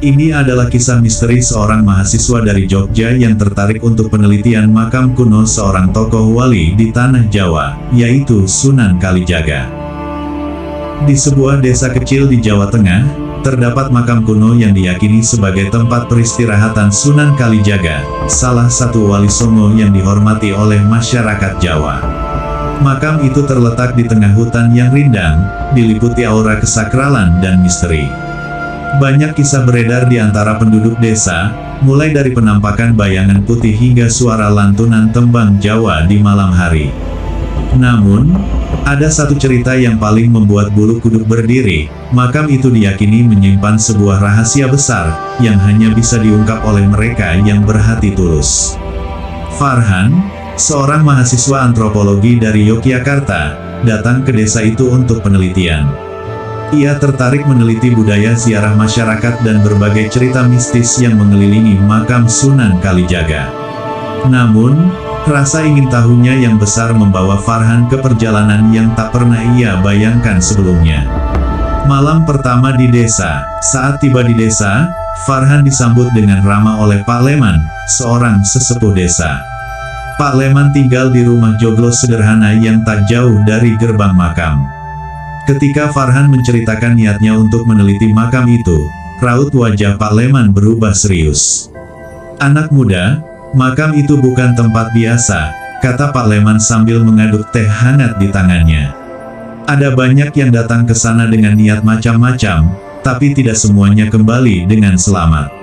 Ini adalah kisah misteri seorang mahasiswa dari Jogja yang tertarik untuk penelitian makam kuno seorang tokoh wali di tanah Jawa, yaitu Sunan Kalijaga. Di sebuah desa kecil di Jawa Tengah, terdapat makam kuno yang diyakini sebagai tempat peristirahatan Sunan Kalijaga, salah satu wali songo yang dihormati oleh masyarakat Jawa. Makam itu terletak di tengah hutan yang rindang, diliputi aura kesakralan dan misteri. Banyak kisah beredar di antara penduduk desa, mulai dari penampakan bayangan putih hingga suara lantunan tembang Jawa di malam hari. Namun, ada satu cerita yang paling membuat bulu kuduk berdiri. Makam itu diyakini menyimpan sebuah rahasia besar, yang hanya bisa diungkap oleh mereka yang berhati tulus. Farhan, seorang mahasiswa antropologi dari Yogyakarta, datang ke desa itu untuk penelitian. Ia tertarik meneliti budaya ziarah masyarakat dan berbagai cerita mistis yang mengelilingi makam Sunan Kalijaga. Namun, rasa ingin tahunya yang besar membawa Farhan ke perjalanan yang tak pernah ia bayangkan sebelumnya. Malam pertama di desa. Saat tiba di desa, Farhan disambut dengan ramah oleh Pak Leman, seorang sesepuh desa. Pak Leman tinggal di rumah joglo sederhana yang tak jauh dari gerbang makam. Ketika Farhan menceritakan niatnya untuk meneliti makam itu, raut wajah Pak Leman berubah serius. "Anak muda, makam itu bukan tempat biasa," kata Pak Leman sambil mengaduk teh hangat di tangannya. "Ada banyak yang datang ke sana dengan niat macam-macam, tapi tidak semuanya kembali dengan selamat."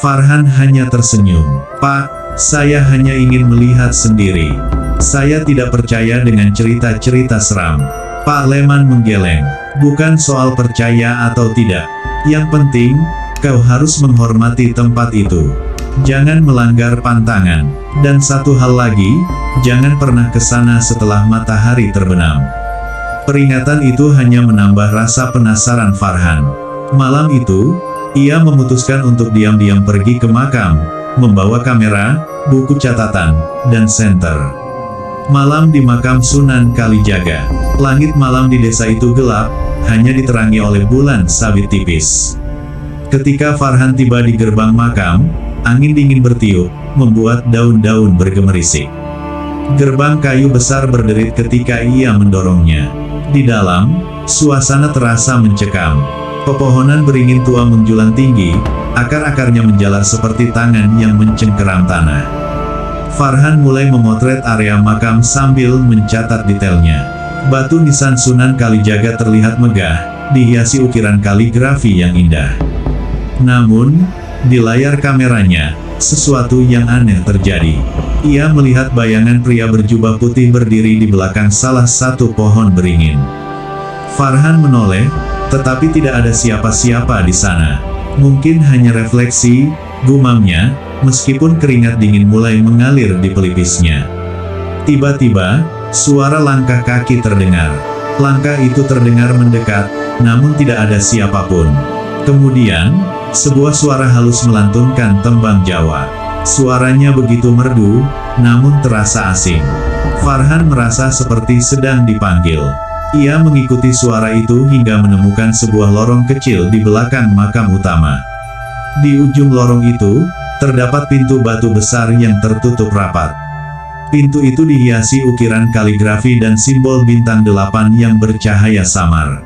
Farhan hanya tersenyum. "Pak, saya hanya ingin melihat sendiri. Saya tidak percaya dengan cerita-cerita seram." Pak Leman menggeleng. "Bukan soal percaya atau tidak. Yang penting, kau harus menghormati tempat itu. Jangan melanggar pantangan. Dan satu hal lagi, jangan pernah ke sana setelah matahari terbenam." Peringatan itu hanya menambah rasa penasaran Farhan. Malam itu, ia memutuskan untuk diam-diam pergi ke makam, membawa kamera, buku catatan, dan senter. Malam di makam Sunan Kalijaga. Langit malam di desa itu gelap, hanya diterangi oleh bulan sabit tipis. Ketika Farhan tiba di gerbang makam, angin dingin bertiup, membuat daun-daun bergemerisik. Gerbang kayu besar berderit ketika ia mendorongnya. Di dalam, suasana terasa mencekam. Pepohonan beringin tua menjulang tinggi, akar-akarnya menjalar seperti tangan yang mencengkeram tanah. Farhan mulai memotret area makam sambil mencatat detailnya. Batu nisan Sunan Kalijaga terlihat megah, dihiasi ukiran kaligrafi yang indah. Namun, di layar kameranya, sesuatu yang aneh terjadi. Ia melihat bayangan pria berjubah putih berdiri di belakang salah satu pohon beringin. Farhan menoleh, tetapi tidak ada siapa-siapa di sana. "Mungkin hanya refleksi," gumamnya, meskipun keringat dingin mulai mengalir di pelipisnya. Tiba-tiba, suara langkah kaki terdengar. Langkah itu terdengar mendekat, namun tidak ada siapapun. Kemudian, sebuah suara halus melantunkan tembang Jawa. Suaranya begitu merdu, namun terasa asing. Farhan merasa seperti sedang dipanggil. Ia mengikuti suara itu hingga menemukan sebuah lorong kecil di belakang makam utama. Di ujung lorong itu, terdapat pintu batu besar yang tertutup rapat. Pintu itu dihiasi ukiran kaligrafi dan simbol bintang 8 yang bercahaya samar.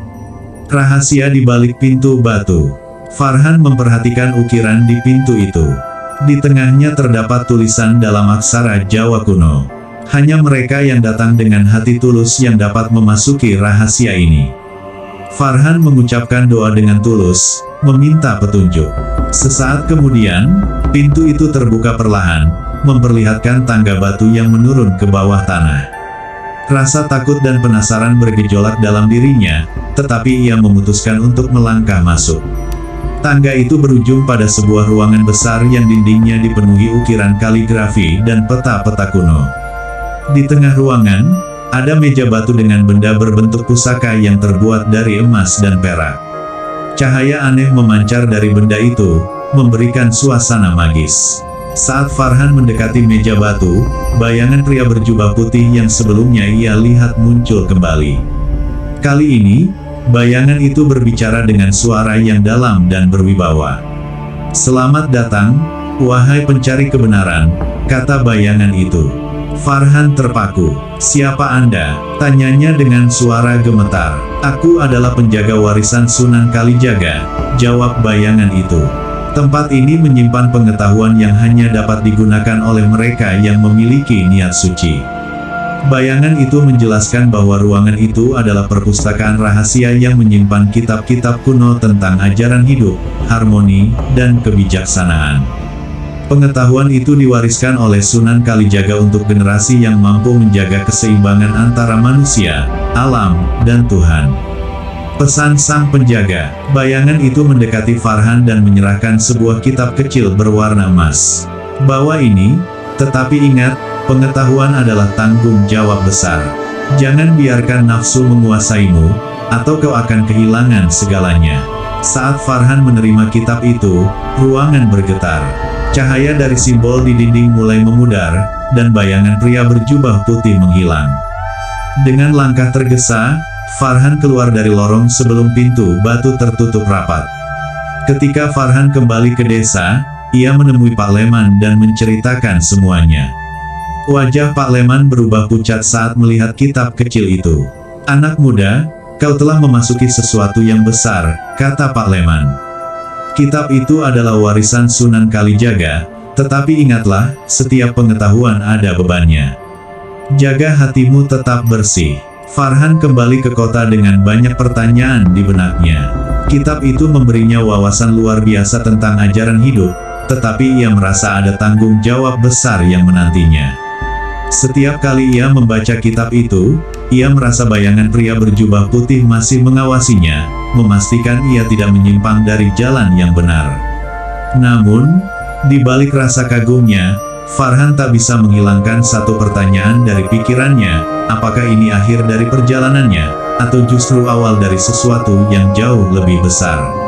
Rahasia di balik pintu batu. Farhan memperhatikan ukiran di pintu itu. Di tengahnya terdapat tulisan dalam aksara Jawa kuno. Hanya mereka yang datang dengan hati tulus yang dapat memasuki rahasia ini. Farhan mengucapkan doa dengan tulus, meminta petunjuk. Sesaat kemudian, pintu itu terbuka perlahan, memperlihatkan tangga batu yang menurun ke bawah tanah. Rasa takut dan penasaran bergejolak dalam dirinya, tetapi ia memutuskan untuk melangkah masuk. Tangga itu berujung pada sebuah ruangan besar yang dindingnya dipenuhi ukiran kaligrafi dan peta-peta kuno. Di tengah ruangan, ada meja batu dengan benda berbentuk pusaka yang terbuat dari emas dan perak. Cahaya aneh memancar dari benda itu, memberikan suasana magis. Saat Farhan mendekati meja batu, bayangan pria berjubah putih yang sebelumnya ia lihat muncul kembali. Kali ini, bayangan itu berbicara dengan suara yang dalam dan berwibawa. Selamat datang, wahai pencari kebenaran, kata bayangan itu. Farhan terpaku. Siapa Anda? Tanyanya dengan suara gemetar. Aku adalah penjaga warisan Sunan Kalijaga, jawab bayangan itu. Tempat ini menyimpan pengetahuan yang hanya dapat digunakan oleh mereka yang memiliki niat suci. Bayangan itu menjelaskan bahwa ruangan itu adalah perpustakaan rahasia yang menyimpan kitab-kitab kuno tentang ajaran hidup, harmoni, dan kebijaksanaan. Pengetahuan itu diwariskan oleh Sunan Kalijaga untuk generasi yang mampu menjaga keseimbangan antara manusia, alam, dan Tuhan. Pesan sang penjaga. Bayangan itu mendekati Farhan dan menyerahkan sebuah kitab kecil berwarna emas. Bawa ini, tetapi ingat, pengetahuan adalah tanggung jawab besar. Jangan biarkan nafsu menguasaimu, atau kau akan kehilangan segalanya. Saat Farhan menerima kitab itu, ruangan bergetar. Cahaya dari simbol di dinding mulai memudar, dan bayangan pria berjubah putih menghilang. Dengan langkah tergesa, Farhan keluar dari lorong sebelum pintu batu tertutup rapat. Ketika Farhan kembali ke desa, ia menemui Pak Leman dan menceritakan semuanya. Wajah Pak Leman berubah pucat saat melihat kitab kecil itu. Anak muda, kau telah memasuki sesuatu yang besar, kata Pak Leman. Kitab itu adalah warisan Sunan Kalijaga, tetapi ingatlah, setiap pengetahuan ada bebannya. Jaga hatimu tetap bersih. Farhan kembali ke kota dengan banyak pertanyaan di benaknya. Kitab itu memberinya wawasan luar biasa tentang ajaran hidup, tetapi ia merasa ada tanggung jawab besar yang menantinya. Setiap kali ia membaca kitab itu, ia merasa bayangan pria berjubah putih masih mengawasinya, memastikan ia tidak menyimpang dari jalan yang benar. Namun, di balik rasa kagumnya, Farhan tak bisa menghilangkan satu pertanyaan dari pikirannya, apakah ini akhir dari perjalanannya, atau justru awal dari sesuatu yang jauh lebih besar.